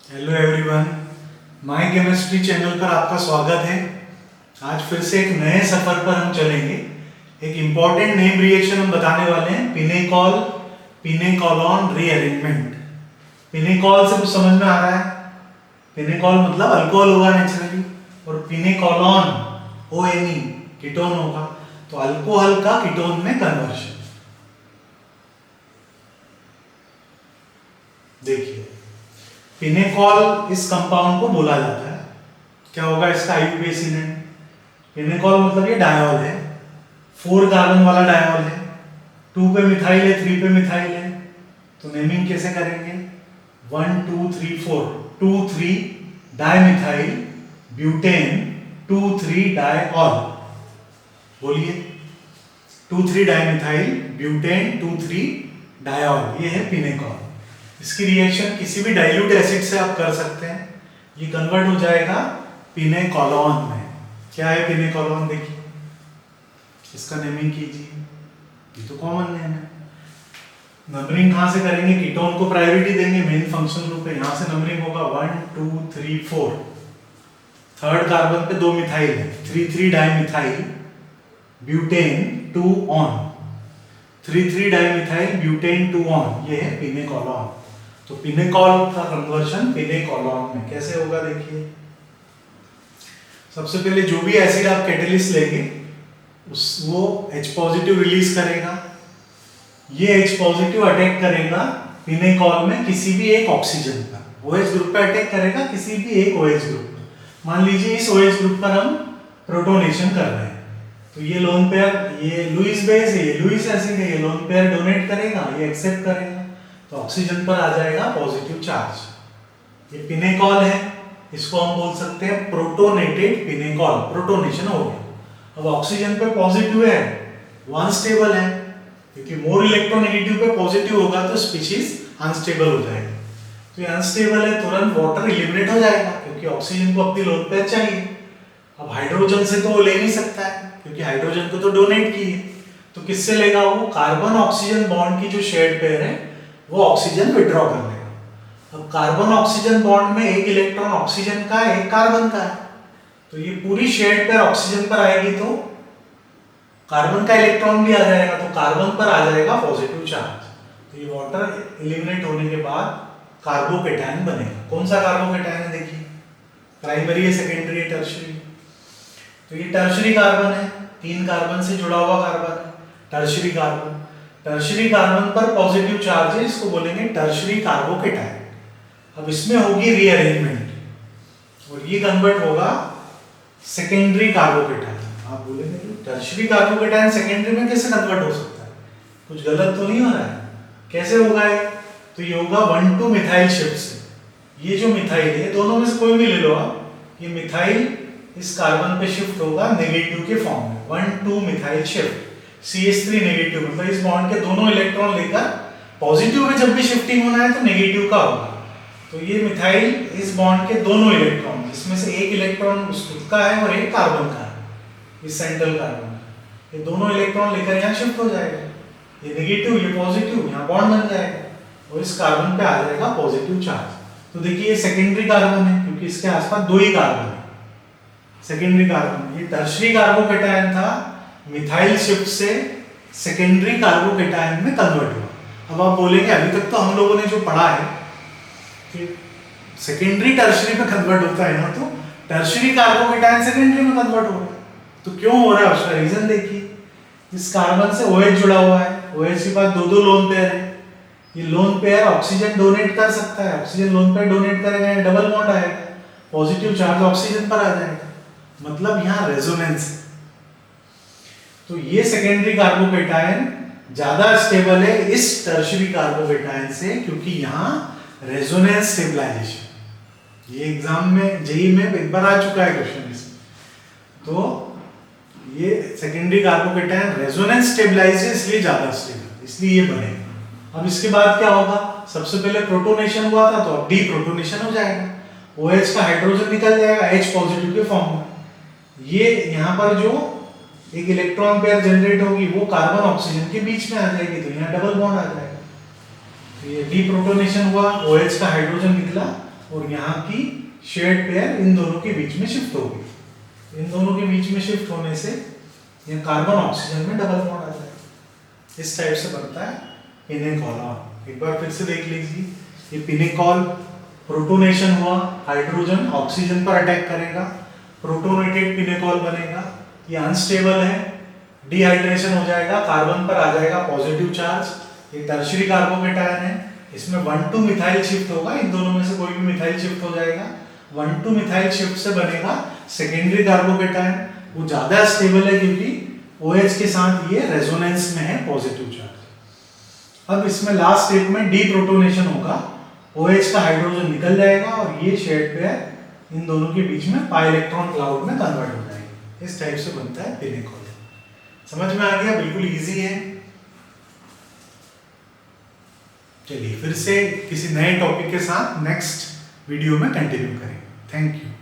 Hello everyone, my chemistry channel पर आपका स्वागत है। आज फिर से एक नए सफर पर हम चलेंगे। एक इम्पॉर्टेंट नेम रिएक्शन हम बताने वाले हैं, पिनेकॉल पिनेकॉलॉन रीअरेंजमेंट। पिनेकॉल से कुछ समझ में आ रहा है? पिनेकॉल मतलब अल्कोहल होगा नेचुरली, और पिनेकॉलॉन ONE कीटोन होगा, तो अल्कोहल का कीटोन में कन्वर्शन। देखिए, पिनेकॉल इस कंपाउंड को बोला जाता है, क्या होगा इसका IUPAC नेम? पिनेकॉल मतलब ये डायोल है, 4 कार्बन वाला डायोल है, 2 पे मिथाइल है, 3 पे मिथाइल है। तो नेमिंग कैसे करेंगे? 1 2 3 4 2 3 डाइमिथाइल ब्यूटेन 2 3 डायऑल। बोलिए, 2 3 डाइमिथाइल ब्यूटेन 2 3 डायऑल, ये है पिनेकॉल। इसकी रिएक्शन किसी भी डाइल्यूट एसिड से आप कर सकते हैं, ये कन्वर्ट हो जाएगा पिनेकॉलॉन में। क्या है पिनेकॉलॉन? देखिए, इसका नेमिंग कीजिए, ये तो कॉमन नेम है। नंबरिंग कहां से करेंगे? कीटोन को प्रायोरिटी देंगे, मेन फंक्शन ग्रुप है, यहां से नंबरिंग होगा 1 2 3 4। थर्ड कार्बन पे 2 मिथाइल है, 3 3 dimethyl butane 2 on, 3 3 dimethyl butane 2 on, ये है पिनेकॉलॉन। तो पिनेकॉल का कन्वर्शन पिनेकॉलॉन में कैसे होगा? देखिए, सबसे पहले जो भी एसिड आप कैटेलिस्ट लेंगे वो H पॉजिटिव रिलीज करेगा, ये H पॉजिटिव अटैक करेगा पिनेकॉल में किसी भी एक ऑक्सीजन पर, OH ग्रुप पे अटैक करेगा किसी भी एक OH ग्रुप पर। मान लीजिए इस OH ग्रुप पर हम प्रोटोनेशन कर रहे हैं, तो ये लोन पेयर, ये लुईस बेस है, ये लुईस एसिड है, ये लोन पेयर डोनेट करेगा, ये एक्सेप्ट करेगा, तो ऑक्सीजन पर आ जाएगा पॉजिटिव चार्ज। ये पिनेकॉल है, इसको हम बोल सकते हैं प्रोटोनेटेड पिनेकॉल, प्रोटोनेशन हो गया। अब ऑक्सीजन पे पॉजिटिव है, अनस्टेबल है, क्योंकि मोर इलेक्ट्रोनेगेटिव पे पॉजिटिव होगा तो स्पीशीज अनस्टेबल हो जाएगी। तो ये अनस्टेबल है, तुरंत वाटर एलिमिनेट हो जाएगा, क्योंकि ऑक्सीजन को अपनी लोन पेयर चाहिए। अब हाइड्रोजन से तो वो ले नहीं सकता है, क्योंकि हाइड्रोजन को तो डोनेट की है, तो किससे लेगा वो? कार्बन ऑक्सीजन बॉन्ड की जो शेयर्ड पेयर है वो ऑक्सीजन विड्रॉ कर लेगा। अब कार्बन ऑक्सीजन बॉन्ड में एक इलेक्ट्रॉन ऑक्सीजन का है, एक कार्बन का है, तो ये पूरी शेयर्ड पेयर ऑक्सीजन पर आएगी तो कार्बन का इलेक्ट्रॉन भी आ जाएगा, तो कार्बन पर आ जाएगा पॉजिटिव चार्ज। तो ये वाटर एलिमिनेट होने के बाद कार्बोकेटायन बनेगा। कौन सा कार्बोकेटायन है? देखिए, प्राइमरी है, सेकेंडरी है, टर्शियरी। तो ये टर्शियरी कार्बन है, 3 कार्बन से जुड़ा हुआ कार्बन है, टर्शियरी कार्बन। टर्शियरी कार्बन पर पॉजिटिव चार्ज है, इसको बोलेंगे टर्शियरी कार्बोकेटायन। अब इसमें होगी रीअरेंजमेंट, और ये कन्वर्ट होगा सेकेंडरी कार्बोकेटायन। आप बोलेंगे टर्शियरी कार्बोकेटायन सेकेंडरी में कैसे कन्वर्ट हो सकता है? कुछ गलत तो नहीं हो रहा है? कैसे होगा ये? तो ये होगा 1 2 मिथाइल शिफ्ट से। ये जो मिथाइल है, दोनों में से कोई भी ले लो आप, ये मिथाइल इस कार्बन पे शिफ्ट होगा नेगेटिव के फॉर्म में, 1 2 मिथाइल शिफ्ट। CH3 नेगेटिव, मतलब इस बॉन्ड के दोनों इलेक्ट्रॉन लेकर पॉजिटिव में जब भी शिफ्टिंग होना है तो नेगेटिव का होगा। तो ये मिथाइल इस बॉन्ड के दोनों इलेक्ट्रॉन, जिसमें से एक इलेक्ट्रॉन उसका है और एक कार्बन का है, इस सेंट्रल कार्बन, ये दोनों इलेक्ट्रॉन लेकर यहाँ शिफ्ट हो जाएगा। ये नेगेटिव, ये पॉजिटिव, यहाँ बॉन्ड बन जाएगा और इस कार्बन पे आ जाएगा पॉजिटिव चार्ज। तो देखिए, ये सेकेंडरी कार्बन है, क्योंकि इसके आसपास 2 ही कार्बन है, सेकेंडरी कार्बन। ये टर्शियरी कार्बोकेटायन था, मिथाइल शिफ्ट से सेकेंडरी कार्बोकेटायन में कन्वर्ट हुआ। अब आप बोलेंगे अभी तक तो हम लोगों ने जो पढ़ा है कि सेकेंडरी टर्शियरी में कन्वर्ट होता है ना, तो टर्शियरी कार्बोकेटायन सेकेंडरी में कन्वर्ट हो रहा है, तो क्यों हो रहा है उसका रीजन देखिए। इस कार्बन से OH जुड़ा हुआ है, OH के पास 2 लोन पेयर है, ये लोन पेयर ऑक्सीजन डोनेट कर सकता है, ऑक्सीजन लोन पेयर डोनेट करेगा, डबल बॉन्ड आएगा, पॉजिटिव चार्ज ऑक्सीजन पर आ जाएगा, मतलब यहाँ रेजोनेंस है। तो ये सेकेंडरी कार्बोकेटायन ज्यादा स्टेबल है इस टर्शियरी कार्बोकेटायन से, क्योंकि यहाँ रेजोनेंस स्टेबलाइजेशन, ये एग्जाम में जेई में एक बार आ चुका है क्वेश्चन इसमें। तो ये सेकेंडरी कार्बोकेटायन रेजोनेंस स्टेबलाइज है, इसलिए ज्यादा स्टेबल, इसलिए ये बनेगा। अब इसके बाद क्या होगा? सबसे पहले प्रोटोनेशन हुआ था, तो अब डीप्रोटोनेशन हो जाएगा, OH का हाइड्रोजन निकल जाएगा H पॉजिटिव के फॉर्म में। ये यहाँ पर जो एक इलेक्ट्रॉन पेयर जनरेट होगी वो कार्बन ऑक्सीजन के बीच में आ जाएगी, तो यहाँ डबल बॉन्ड आ जाएगा। तो ये डीप्रोटोनेशन हुआ, OH का हाइड्रोजन निकला और यहाँ की शेयर्ड पेयर इन दोनों के बीच में शिफ्ट होगी। इन दोनों के बीच में शिफ्ट होने से ये कार्बन ऑक्सीजन में डबल बॉन्ड आ जाएगा। इस टाइप से बनता है पिनेकॉल। एक बार फिर से देख लीजिए, ये पिनेकॉल प्रोटोनेशन हुआ, हाइड्रोजन ऑक्सीजन पर अटैक करेगा, प्रोटोनेटेड पिनेकॉल बनेगा। ये अनस्टेबल है, डिहाइड्रेशन हो जाएगा, कार्बन पर आ जाएगा पॉजिटिव चार्ज। ये टर्शियरी कार्बोकेटायन है, इसमें 1,2 मिथाइल शिफ्ट होगा, इन दोनों में से कोई भी मिथाइल शिफ्ट हो जाएगा। 1,2 मिथाइल शिफ्ट से बनेगा सेकेंडरी कार्बोकेटायन। वो ज्यादा स्टेबल है क्योंकि OH के साथ ये रेजोनेंस में है पॉजिटिव चार्ज। अब इसमें लास्ट स्टेप में डीप्रोटोनेशन होगा, OH का हाइड्रोजन निकल जाएगा और ये शेयर्ड पेयर इन दोनों के बीच में पाई इलेक्ट्रॉन क्लाउड में कन्वर्ट हो जाएगी। इस टाइप से बनता है पिनेकॉल। समझ में आ गया? बिल्कुल इजी है। चलिए फिर से किसी नए टॉपिक के साथ नेक्स्ट वीडियो में कंटिन्यू करेंगे। Thank you.